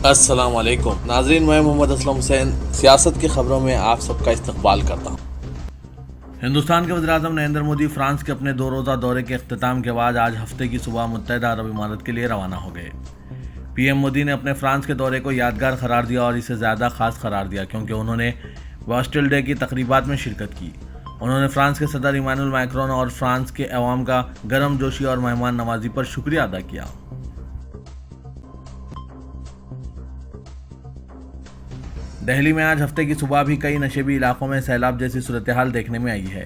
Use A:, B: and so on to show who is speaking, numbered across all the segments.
A: अस्सलाम वालेकुम नाजरीन, मैं मोहम्मद असलम हुसैन सियासत की खबरों में आप सबका इस्तकबाल करता हूँ। हिंदुस्तान के वज़ीर-ए-आज़म नरेंद्र मोदी फ्रांस के अपने 2 रोज़ा दौरे के अख्ताम के बाद आज हफ्ते की सुबह मुत्तहदा अरब इमारात के लिए रवाना हो गए। पीएम मोदी ने अपने फ्रांस के दौरे को यादगार करार दिया और इसे ज़्यादा खास करार दिया क्योंकि उन्होंने बास्टिल डे की तकरीबात में शिरकत की। उन्होंने फ्रांस के सदर इमानुएल मैक्रोन और फ्रांस के अवाम का गर्मजोशी और मेहमान नवाजी पर शुक्रिया अदा किया। दिल्ली में आज हफ्ते की सुबह भी कई नशेबी इलाकों में सैलाब जैसी सूरत हाल देखने में आई है।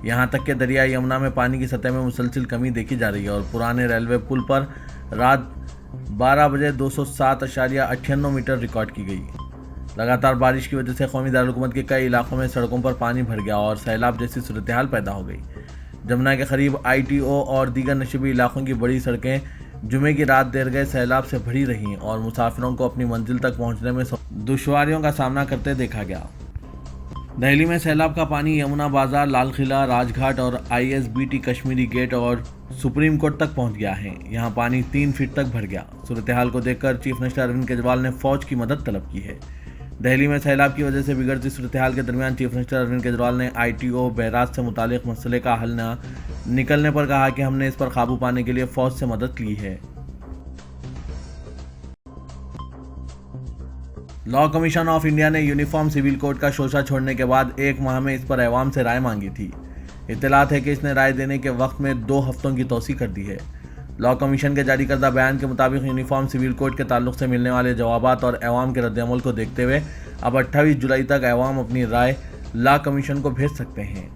A: यहाँ तक कि दरिया यमुना में पानी की सतह में मुसलसल कमी देखी जा रही है और पुराने रेलवे पुल पर रात 12 बजे 207.98 मीटर रिकॉर्ड की गई। लगातार बारिश की वजह से कौमी दारुलहुकूमत के कई इलाकों में सड़कों पर पानी भर गया और सैलाब जैसी सूरत हाल पैदा हो गई। जमुना के करीब ITO और दीगर नशेबी इलाकों की बड़ी सड़कें जुमे की रात देर गए सैलाब से भरी रहीं और मुसाफिरों को अपनी मंजिल तक पहुंचने में दुश्वारियों का सामना करते देखा गया। दिल्ली में सैलाब का पानी यमुना बाजार, लाल किला, राजघाट और ISBT कश्मीरी गेट और सुप्रीम कोर्ट तक पहुंच गया है। यहां पानी 3 फीट तक भर गया। सूरत हाल को देखकर चीफ मिनिस्टर अरविंद केजरीवाल ने फौज की मदद तलब की है। दिल्ली में सैलाब की वजह से बिगड़ती सूरत हाल के दरमियान चीफ मिनिस्टर अरविंद केजरीवाल ने ITO बैराज से मुतालिक मसले का हल न निकलने पर कहा कि हमने इस पर काबू पाने के लिए फौज से मदद ली है। लॉ कमीशन ऑफ इंडिया ने यूनिफॉर्म सिविल कोड का शोशा छोड़ने के बाद 1 माह में इस पर अवाम से राय मांगी थी। इत्तलात है कि इसने राय देने के वक्त में 2 हफ्तों की तोसी कर दी है। लॉ कमीशन के जारी करदा बयान के मुताबिक यूनिफॉर्म सिविल कोड के ताल्लुक से मिलने वाले जवाबात और अवाम के रद्दअमल को देखते हुए अब 28 जुलाई तक अवाम अपनी राय लॉ कमीशन को भेज सकते हैं।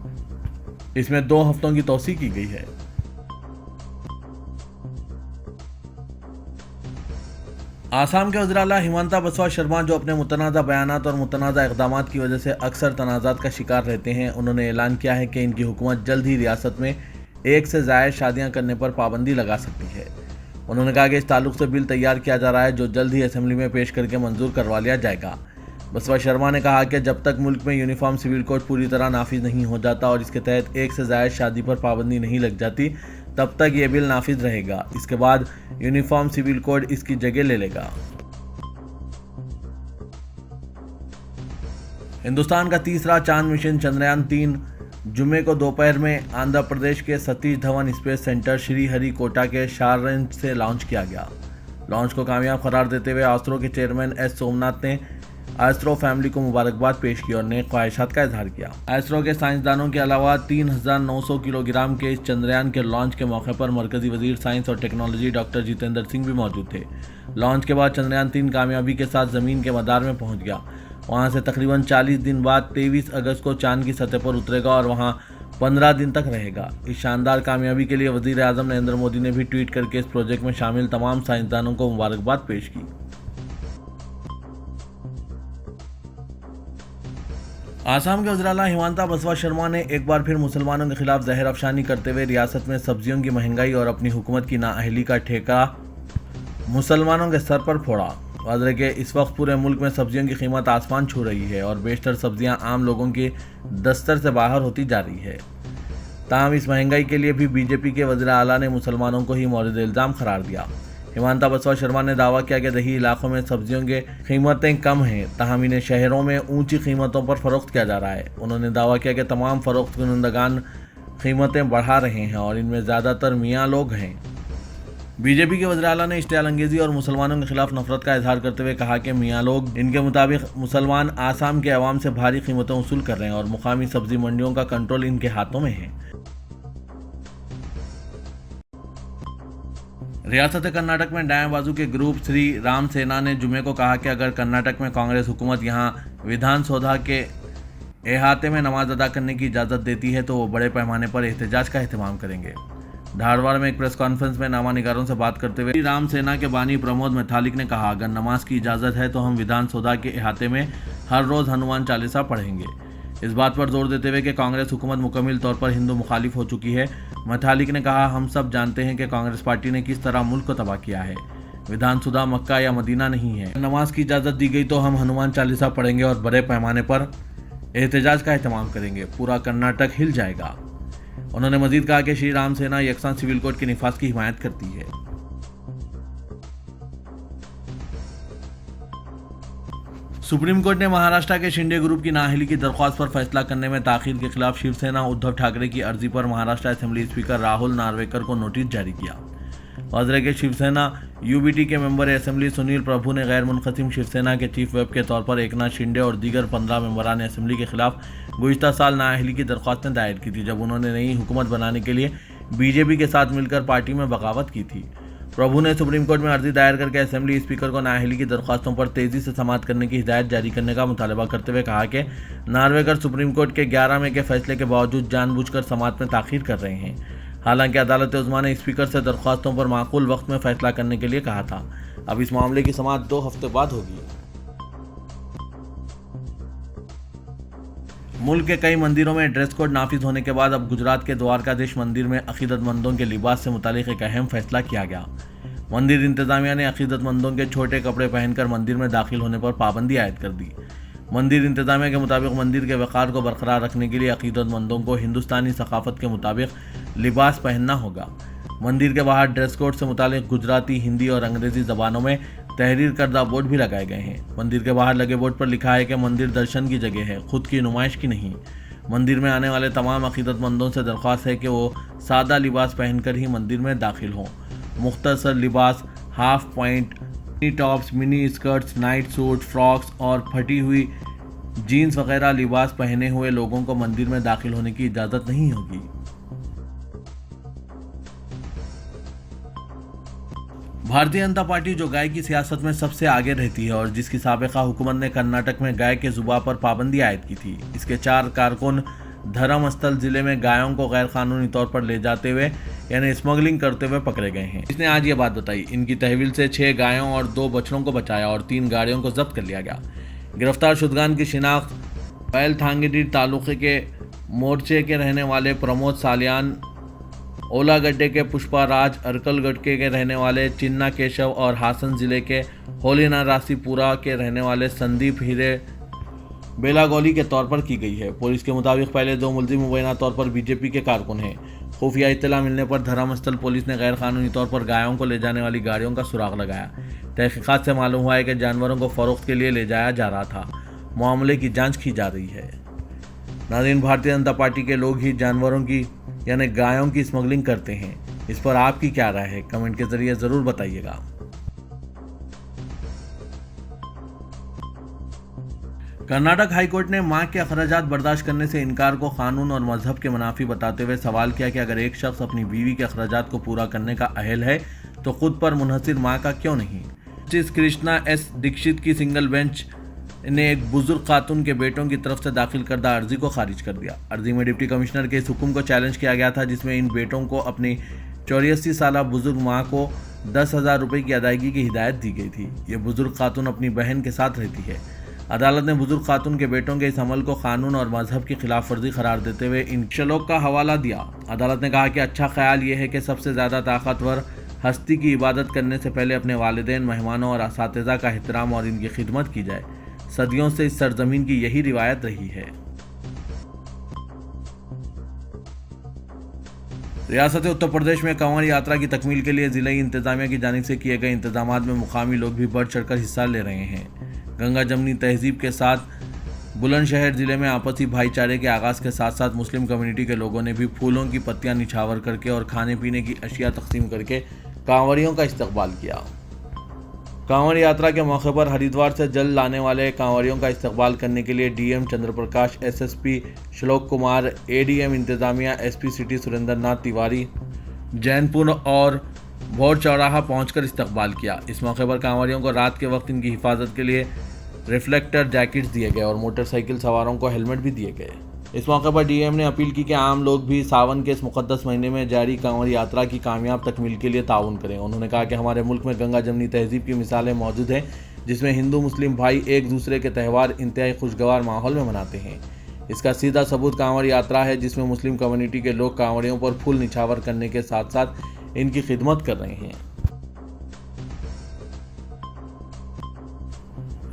A: इसमें 2 हफ्तों की तोसी की गई है। आसाम के वज़ीर आला हिमंता बिस्वा शर्मा, जो अपने मुतनाज़ा बयानात और मुतनाज़ा इक़दामात की वजह से अक्सर तनाज़ात का शिकार रहते हैं, उन्होंने ऐलान किया है कि इनकी हुकूमत जल्द ही रियासत में 1 से ज़ायद शादियां करने पर पाबंदी लगा सकती है। उन्होंने कहा कि इस ताल्लुक से बिल तैयार किया जा रहा है जो जल्द ही असेंबली में पेश करके मंजूर करवा लिया जाएगा। बिस्वा शर्मा ने कहा कि जब तक मुल्क में यूनिफॉर्म सिविल कोड पूरी तरह नाफिज नहीं हो जाता और इसके तहत 1 से ज़ायद शादी पर पाबंदी नहीं लग जाती, तब तक ये बिल नाफिज रहेगा। इसके बाद यूनिफॉर्म सिविल कोड इसकी जगह ले लेगा। हिंदुस्तान का तीसरा चांद मिशन चंद्रयान-3 जुमे को दोपहर में आंध्र प्रदेश के सतीश धवन स्पेस सेंटर श्रीहरिकोटा के शाररेंज से लॉन्च किया गया। लॉन्च को कामयाब करार देते हुए आस्ट्रो के चेयरमैन S सोमनाथ ने एस्ट्रो फैमिली को मुबारकबाद पेश की और नेक ख्वाहिशात का इजहार किया। एस्ट्रो के साइंसदानों के अलावा 3900 किलोग्राम के इस चंद्रयान के लॉन्च के मौके पर मरकजी वजीर साइंस और टेक्नोलॉजी डॉक्टर जितेंद्र सिंह भी मौजूद थे। लॉन्च के बाद चंद्रयान-3 कामयाबी के साथ ज़मीन के मदार में पहुंच गया। वहां से तकरीबन 40 दिन बाद 23 अगस्त को चांद की सतह पर उतरेगा और वहां 15 दिन तक रहेगा। इस शानदार कामयाबी के लिए वज़ीर-ए-आज़म नरेंद्र मोदी ने भी ट्वीट करके इस प्रोजेक्ट में शामिल तमाम साइंसदानों को मुबारकबाद पेश की। आसाम के वज़ीर आला हिमंता बिस्वा शर्मा ने एक बार फिर मुसलमानों के खिलाफ जहर अफशानी करते हुए रियासत में सब्जियों की महंगाई और अपनी हुकूमत की नाअहली का ठेका मुसलमानों के सर पर फोड़ा। वाज़ेह के इस वक्त पूरे मुल्क में सब्जियों की कीमत आसमान छू रही है और बेशतर सब्जियां आम लोगों की दस्तर से बाहर होती जा रही है। ताहम इस महंगाई के लिए भी बीजेपी के वज़ीर आला ने मुसलमानों को ही मौरिद इल्ज़ाम करार दिया। हिमंता बिस्वा शर्मा ने दावा किया कि दही इलाकों में सब्जियों की कीमतें कम हैं, ताहम इन्हें शहरों में ऊंची कीमतों पर फ़रोख्त किया जा रहा है। उन्होंने दावा किया कि तमाम फ़रोख्त कुनंदगान कीमतें बढ़ा रहे हैं और इनमें ज़्यादातर मियाँ लोग हैं। बीजेपी के वज़ीर आला ने इश्तियाल अंगेज़ी और मुसलमानों के खिलाफ नफरत का इजहार करते हुए कहा कि मियाँ लोग इनके मुताबिक मुसलमान आसाम के अवाम से भारी कीमतें वसूल कर रहे हैं और मुकामी सब्जी मंडियों का कंट्रोल इनके हाथों में है। रियासत कर्नाटक में दाएं बाजू के ग्रुप श्री राम सेना ने जुमे को कहा कि अगर कर्नाटक में कांग्रेस हुकूमत यहां विधानसौधा के अहाते में नमाज अदा करने की इजाज़त देती है तो वो बड़े पैमाने पर एहतजाज का एहतमाम करेंगे। धारवाड़ में एक प्रेस कॉन्फ्रेंस में नामानिगारों से बात करते हुए राम सेना के बानी प्रमोद मैथालिक ने कहा, अगर नमाज की इजाज़त है तो हम विधानसौधा के अहाते में हर रोज़ हनुमान चालीसा पढ़ेंगे। इस बात पर जोर देते हुए कि कांग्रेस हुकूमत मुकम्मल तौर पर हिंदू मुखालिफ हो चुकी है, मैथालिक ने कहा, हम सब जानते हैं कि कांग्रेस पार्टी ने किस तरह मुल्क को तबाह किया है। विधानसौधा मक्का या मदीना नहीं है। नमाज की इजाज़त दी गई तो हम हनुमान चालीसा पढ़ेंगे और बड़े पैमाने पर एहतजाज का एहतमाम करेंगे। पूरा कर्नाटक हिल जाएगा। उन्होंने मजीद कहा कि श्री राम सेना यकसान सिविल कोड के निफाज की हिमायत करती है। सुप्रीम कोर्ट ने महाराष्ट्र के शिंदे ग्रुप की नाअहली की दरख्वास्त पर फैसला करने में ताखीर के खिलाफ शिवसेना उद्धव ठाकरे की अर्जी पर महाराष्ट्र असेंबली स्पीकर राहुल नार्वेकर को नोटिस जारी किया। वज्र के शिवसेना यूबीटी के मेंबर असेंबली सुनील प्रभु ने गैर मुनक़सिम शिवसेना के चीफ व्हिप के तौर पर एकनाथ शिंदे और दीगर 15 मेंबरान असेंबली के खिलाफ गुज़िश्ता साल नाअहली की दरख्वास्तें दायर की थी, जब उन्होंने नई हुकूमत बनाने के लिए बीजेपी के साथ मिलकर पार्टी में बगावत की थी। प्रभु ने सुप्रीम कोर्ट में अर्जी दायर करके असेंबली स्पीकर को नाअहली की दरख्वास्तों पर तेजी से समाअत करने की हिदायत जारी करने का मुतालबा करते हुए कहा कि नार्वेकर सुप्रीम कोर्ट के 11 मई के फैसले के बावजूद जानबूझकर समाअत में ताख़ीर कर रहे हैं। हालांकि अदालत उज़्मा ने स्पीकर से दरख्वास्तों पर माकूल वक्त में फैसला करने के लिए कहा था। अब इस मामले की समाअत 2 हफ्ते बाद होगी। मुल्क के कई मंदिरों में ड्रेस कोड नाफिज होने के बाद अब गुजरात के द्वारकाधीश मंदिर में अकीदतमंदों के लिबास से मुतालिक एक अहम फैसला किया गया। मंदिर इंतजामिया ने अकीदतमंदों के छोटे कपड़े पहनकर मंदिर में दाखिल होने पर पाबंदी आयद कर दी। मंदिर इंतजामिया के मुताबिक मंदिर के वक़ार को बरकरार रखने के लिए अकीदतमंदों को हिंदुस्तानी सकाफत के मुताबिक लिबास पहनना होगा। मंदिर के बाहर ड्रेस कोड से मुतालिक गुजराती, हिंदी और अंग्रेजी ज़बानों में तहरीर करदा बोर्ड भी लगाए गए हैं। मंदिर के बाहर लगे बोर्ड पर लिखा है कि मंदिर दर्शन की जगह है, खुद की नुमाइश की नहीं। मंदिर में आने वाले तमाम अकीदतमंदों से दरख्वास्त है कि वो सादा लिबास पहनकर ही मंदिर में दाखिल हों। मुख्तसर लिबास, half point, mini tops, mini skirts, night suit, frocks और फटी हुई जीन्स वगैरह लिबास पहने हुए लोगों को मंदिर में दाखिल होने की इजाज़त नहीं होगी। भारतीय जनता पार्टी, जो गाय की सियासत में सबसे आगे रहती है और जिसकी साबिका हुकूमत ने कर्नाटक में गाय के जुबा पर पाबंदी आयद की थी, इसके 4 कारकुन धर्मस्थल जिले में गायों को गैर कानूनी तौर पर ले जाते हुए यानी स्मगलिंग करते हुए पकड़े गए हैं। इसने आज ये बात बताई। इनकी तहवील से 6 गायों और 2 बछड़ों को बचाया और 3 गाड़ियों को जब्त कर लिया गया। गिरफ्तार शुदगान की शिनाख्त बैलथांगडी तालुके के मोर्चे के रहने वाले प्रमोद सालियान, ओलागड्डे के पुष्पा राज, अरकलगड्डे के रहने वाले चिन्ना केशव और हासन जिले के होलीना रासीपुरा के रहने वाले संदीप हीरे बेलागोली के तौर पर की गई है। पुलिस के मुताबिक पहले 2 मुलजिम मुबैना तौर पर बीजेपी के कारकुन हैं। खुफिया इत्तला मिलने पर धर्मस्थल पुलिस ने गैर कानूनी तौर पर गायों को ले जाने वाली गाड़ियों का सुराग लगाया। तहकीकात से मालूम हुआ है कि जानवरों को फरोख्त के लिए ले जाया जा रहा था। मामले की जांच की जा रही है। नाज़रीन, भारतीय जनता पार्टी के लोग ही जानवरों की यानी गायों की स्मगलिंग करते हैं। इस पर आपकी क्या राय है? कमेंट के जरिए ज़रूर बताइएगा। कर्नाटक हाईकोर्ट ने मां के अखराजात बर्दाश्त करने से इनकार को कानून और मजहब के मुनाफी बताते हुए सवाल किया कि अगर एक शख्स अपनी बीवी के अखराजात को पूरा करने का अहल है तो खुद पर मुनहसिर मां का क्यों नहीं। जस्टिस कृष्णा एस दीक्षित की सिंगल बेंच ने एक बुजुर्ग खातून के बेटों की तरफ से दाखिल करदा अर्जी को खारिज कर दिया। अर्जी में डिप्टी कमिश्नर के इस हुक्म को चैलेंज किया गया था, जिसमें इन बेटों को अपनी 84 साल बुजुर्ग मां को 10,000 रुपये की अदायगी की हिदायत दी गई थी। ये बुजुर्ग खातून अपनी बहन के साथ रहती है। अदालत ने बुजुर्ग खातून के बेटों के इस अमल को कानून और मजहब की खिलाफ वर्जी करार देते हुए इन शलोक का हवाला दिया। अदालत ने कहा कि अच्छा ख्याल ये है कि सबसे ज़्यादा ताकतवर हस्ती की इबादत करने से पहले अपने वालिदैन, मेहमानों और असातिज़ा का एहतराम और इनकी खिदमत की जाए। सदियों से इस सरजमीन की यही रिवायत रही है। रियासत उत्तर प्रदेश में कंवर यात्रा की तकमील के लिए जिला इंतजामिया की जानिब से किए गए इंतजामात में मुकामी लोग भी बढ़ चढ़कर हिस्सा ले रहे हैं। गंगा जमनी तहजीब के साथ बुलंदशहर जिले में आपसी भाईचारे के आगाज़ के साथ साथ मुस्लिम कम्युनिटी के लोगों ने भी फूलों की पत्तियां निछावर करके और खाने पीने की अशिया तकसीम करके कांवरियों का इस्तकबाल किया। कांवड़ यात्रा के मौके पर हरिद्वार से जल लाने वाले कांवरियों का इस्तकबाल करने के लिए डीएम चंद्रप्रकाश, एसएसपी श्लोक कुमार, एडीएम इंतजामिया एसपी सिटी सुरेंद्र नाथ तिवारी जैनपुर और भोर चौराहा पहुंचकर इस्तकबाल किया। इस मौके पर कांवरियों को रात के वक्त इनकी हिफाजत के लिए रिफ्लेक्टर जैकेट्स दिए गए और मोटरसाइकिल सवारों को हेलमेट भी दिए गए। इस मौके पर डीएम ने अपील की कि आम लोग भी सावन के इस मुक़द्दस महीने में जारी कांवड़ यात्रा की कामयाब तकमील के लिए ताउन करें। उन्होंने कहा कि हमारे मुल्क में गंगा जमनी तहजीब की मिसालें मौजूद हैं, जिसमें हिंदू मुस्लिम भाई एक दूसरे के त्यौहार इंतहाई खुशगवार माहौल में मनाते हैं। इसका सीधा सबूत कांवड़ यात्रा है, जिसमें मुस्लिम कम्युनिटी के लोग कांवड़ियों पर फूल निछावर करने के साथ साथ इनकी खिदमत कर रहे हैं।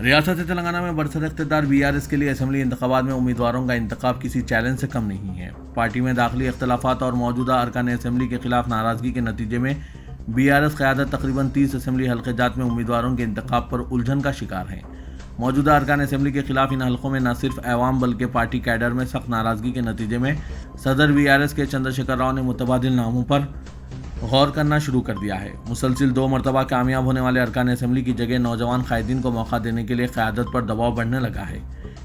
A: रियासत तेलंगाना में बरसर इख्तियार बीआरएस के लिए असेंबली इंतखाबात में उम्मीदवारों का इंतखाब किसी चैलेंज से कम नहीं है। पार्टी में दाखिली इख्तलाफात और मौजूदा अरकान असेंबली के खिलाफ नाराजगी के नतीजे में बीआरएस क़यादत तकरीबन 30 असेंबली हल्के जात में उम्मीदवारों के इंतखाब पर उलझन का शिकार है। मौजूदा अरकान असेंबली के खिलाफ इन हलकों में न सिर्फ अवाम बल्कि पार्टी कैडर में सख्त नाराजगी के नतीजे में सदर बीआरएस के चंद्रशेखर राव ने मुतबादिल नामों पर गौर करना शुरू कर दिया है। मुसलसिल 2 मरतबा कामयाब होने वाले अरकान असेंबली की जगह नौजवान कायदीन को मौका देने के लिए क़यादत पर दबाव बढ़ने लगा है।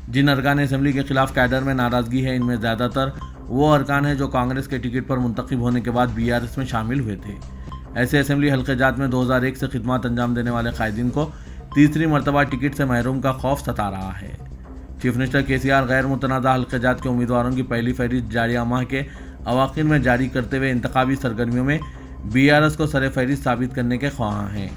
A: जिन अरकान असेंबली के खिलाफ कैडर में नाराजगी है, इनमें ज़्यादातर वो अरकान हैं जो कांग्रेस के टिकट पर मुंतखब होने के बाद बीआरएस में शामिल हुए थे। ऐसे असेंबली हल्के जात में 2001 से खिदमत अंजाम देने वाले कायदीन को तीसरी मरतबा टिकट से महरूम का खौफ सता रहा है। चीफ मिनिस्टर केसीआर गैर मुतनाज़ा हल्के जात के उम्मीदवारों की पहली फहरिस्त जारिया माह के अवाखिर में जारी करते हुए इंतखाबी सरगर्मियों में बीआरएस को सरे फहरिस्त साबित करने के ख्वाहां हैं।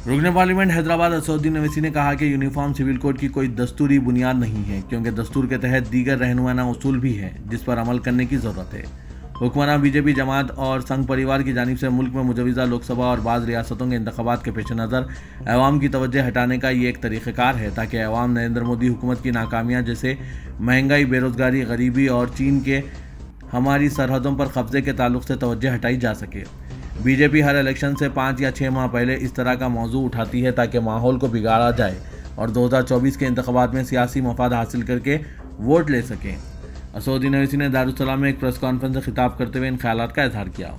A: रुकन पार्लियामेंट हैदराबाद असदुद्दीन अवैसी ने कहा कि यूनिफॉर्म सिविल कोड की कोई दस्तूरी बुनियाद नहीं है, क्योंकि दस्तूर के तहत दीगर रहनुमाना उसूल भी हैं जिस पर अमल करने की ज़रूरत है। हुक्मरान बीजेपी जमात और संघ परिवार की जानिब से मुल्क में मुजवज़ा लोकसभा और बाज़ रियासतों के इंतखाबात के पेश नज़र अवाम की तवज्जो हटाने का ये एक तरीक़ेकार है ताकि अवाम नरेंद्र मोदी हुकूमत की नाकामियाँ जैसे महंगाई, बेरोज़गारी, गरीबी और चीन के हमारी सरहदों पर कब्ज़े के ताल्लुक़ से तवज्जो हटाई जा सके। बीजेपी हर इलेक्शन से 5 या 6 माह पहले इस तरह का मौजू उठाती है ताकि माहौल को बिगाड़ा जाए और 2024 के इंतखाबात में सियासी मफाद हासिल करके वोट ले सकें। असदुद्दीन अवैसी ने दारुस्सलाम में एक प्रेस कॉन्फ्रेंस से खिताब करते हुए इन ख्यालात का इजहार किया।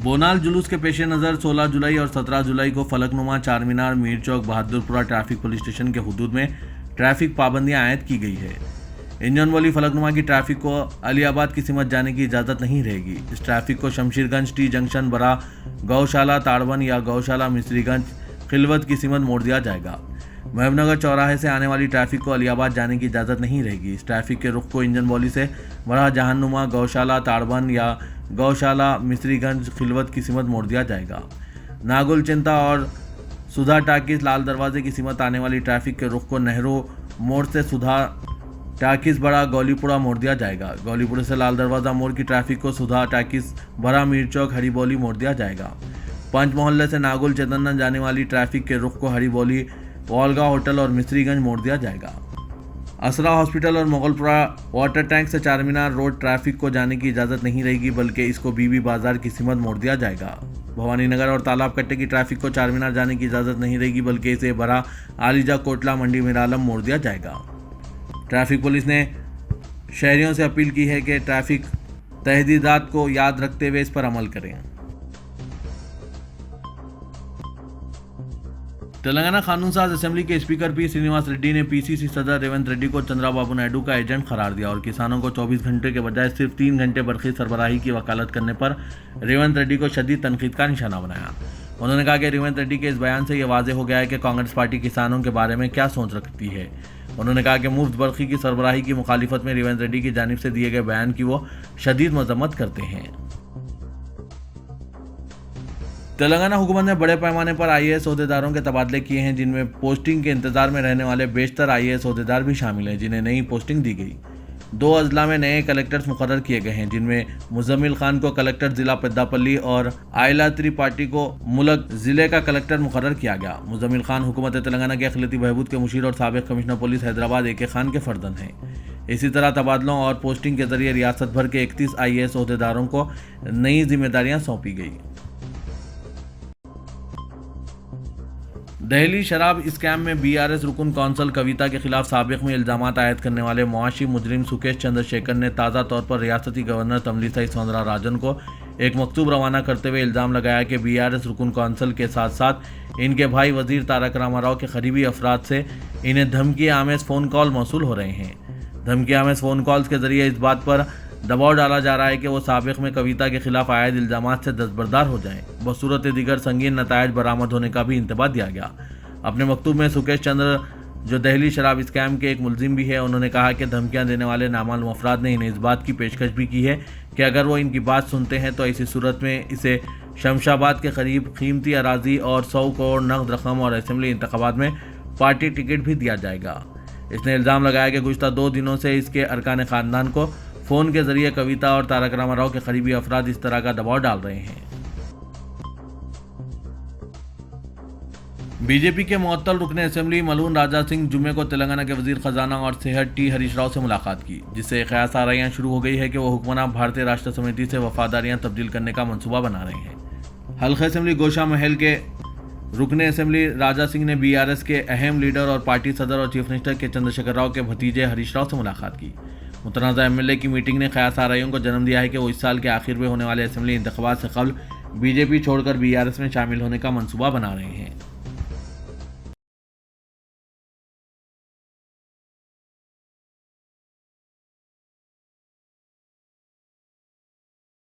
A: बोनाल जुलूस के पेश नज़र 16 जुलाई और 17 जुलाई को फलकनुमा, चार मीनार, मीर चौक, बहादुरपुरा ट्रैफिक पुलिस स्टेशन के हुदूद में ट्रैफिक पाबंदियां आयद की गई है। इंजन वाली फलकनुमा की ट्रैफिक को अलीआबाद की सिमत जाने की इजाज़त नहीं रहेगी। इस ट्रैफिक को शमशीरगंज टी जंक्शन, बरा गौशाला ताड़बन या गौशाला मिस्रीगंज खिलवत की सिमत मोड़ दिया जाएगा। महबूबनगर चौराहे से आने वाली ट्रैफिक को अलीआबाद जाने की इजाज़त नहीं रहेगी। इस ट्रैफिक के रुख को इंजन बौली से बड़ा जहानुमा, गौशाला ताड़बन या गौशाला मिस्रीगंज खिलवत की सिमत मोड़ दिया जाएगा। नागुल चिंता और सुधा टाकिस लाल दरवाजे की सिमत आने वाली ट्रैफिक के रुख को नेहरू मोड़ से सुधा टाकिस बड़ा गौलीपुरा मोड़ दिया जाएगा। गौलीपुरा से लाल दरवाज़ा मोड़ की ट्रैफिक को सुधा टाकिस बड़ा मीर चौक हरीबोली मोड़ दिया जाएगा। पंच मोहल्ले से नागुल चेतन जाने वाली ट्रैफिक के रुख को हरीबोली, वॉलगा होटल और मिस्रीगंज मोड़ दिया जाएगा। असरा हॉस्पिटल और मुगलपुरा वाटर टैंक से चार मीनार रोड ट्रैफिक को जाने की इजाज़त नहीं रहेगी, बल्कि इसको बीबी बाजार की सिमत मोड़ दिया जाएगा। भवानी नगर और तालाब कट्टे की ट्रैफिक को चार मीनार जाने की इजाज़त नहीं रहेगी, बल्कि इसे बरा आलिजा, कोटला, मंडी मिरालम मोड़ दिया जाएगा। ट्रैफिक पुलिस ने शहरियों से अपील की है कि ट्रैफिक तहदीदात को याद रखते हुए इस पर अमल करें। तेलंगाना कानून साज असेंबली के स्पीकर पी श्रीनिवास रेड्डी ने पीसीसी सदर रेवंत रेड्डी को चंद्राबाबू नायडू का एजेंट करार दिया और किसानों को 24 घंटे के बजाय सिर्फ 3 घंटे बरखी सरबराही की वकालत करने पर रेवंत रेड्डी को शदीद तनकीद का निशाना बनाया। उन्होंने कहा कि रेवंत रेड्डी के इस बयान से यह वाज़ेह हो गया है कि कांग्रेस पार्टी किसानों के बारे में क्या सोच रखती है। उन्होंने कहा कि मुफ्त बरखी की सरबराही की मुखालिफत में रेवंत रेड्डी की जानिब से दिए गए बयान की वो शदीद मजम्मत करते हैं। तेलंगाना हुकूमत ने बड़े पैमाने पर आईएएस ओहदेदारों के तबादले किए हैं, जिनमें पोस्टिंग के इंतजार में रहने वाले बेशतर आईएएस ओहदेदार भी शामिल हैं जिन्हें नई पोस्टिंग दी गई। 2 अजला में नए कलेक्टर्स मुकर्रर किए गए हैं, जिनमें मुजम्मिल खान को कलेक्टर जिला पेद्दापल्ली और आयला त्रिपाठी को मुलक जिले का कलेक्टर मुकर्रर किया गया। मुजम्मिल खान हुकूमत तेलंगाना के अखिलती बहबूद के मुशीर और साबिक commissioner police Hyderabad AK Khan के फर्जंद हैं। इसी तरह तबादलों और पोस्टिंग के जरिए रियासत भर के 31 आईएएस ओहदेदारों को नई जिम्मेदारियां सौंपी गई। दहली शराब स्कैम में बीआरएस रुकन कौंसल कविता के खिलाफ साबिक में इल्जामात आयद करने वाले मुआशी मुजरिम सुकेश चंद्रशेखर ने ताज़ा तौर पर रियासती गवर्नर तमलिसाई सौंदराराजन को एक मकतूब रवाना करते हुए इल्ज़ाम लगाया कि बीआरएस रुकन कौंसल के साथ साथ इनके भाई वजीर तारक रामाराव के करीबी अफराद से इन्हें धमकी आमेज फ़ोन कॉल मौसूल हो रहे हैं। धमकी आमेज फ़ोन कॉल्स के जरिए इस बात पर दबाव डाला जा रहा है कि वो साबिक में कविता के खिलाफ आयद इल्ज़ामात से दस्तबरदार हो जाएं। बसूरत दीगर संगीन नतायज बरामद होने का भी इंतबाह दिया गया। अपने मकतूब में सुकेश चंद्र, जो दहली शराब स्कैम के एक मुलजिम भी है, उन्होंने कहा कि धमकियां देने वाले नामालूम अफराद ने इन्हें इस बात की पेशकश भी की है कि अगर वो इनकी बात सुनते हैं तो ऐसी सूरत में इसे शमशाबाद के करीब कीमती अराजी और 100 करोड़ नकद रकम और असेंबली इंतखाबात में पार्टी टिकट भी दिया जाएगा। इसने इल्ज़ाम लगाया कि गुज़श्ता 2 दिनों से इसके अरकान ख़ानदान को फ़ोन के ज़रिए कविता और तारक रामाराव के करीबी अफराद इस तरह का दबाव डाल रहे हैं। बीजेपी के मुअत्तल रुकन असेंबली मलून राजा सिंह जुमे को तेलंगाना के वजीर खजाना और सेहत टी हरीश राव से मुलाकात की, जिससे कयास आराइयां शुरू हो गई है कि वो हुक्मरान भारतीय राष्ट्र समिति से वफादारियां तब्दील करने का मंसूबा बना रहे हैं। हल्का असेंबली गोशा महल के रुकन असेंबली राजा सिंह ने बीआरएस के अहम लीडर और पार्टी सदर और चीफ मिनिस्टर के चंद्रशेखर राव के भतीजे हरीश राव से मुलाकात की। मुतनाज़ा एमएलए की मीटिंग ने कयास आराइयों को जन्म दिया है कि वो इस साल के आखिर में होने वाले असेंबली इंतखाबात से कबल बीजेपी छोड़कर बीआरएस में शामिल होने का मंसूबा बना रहे हैं।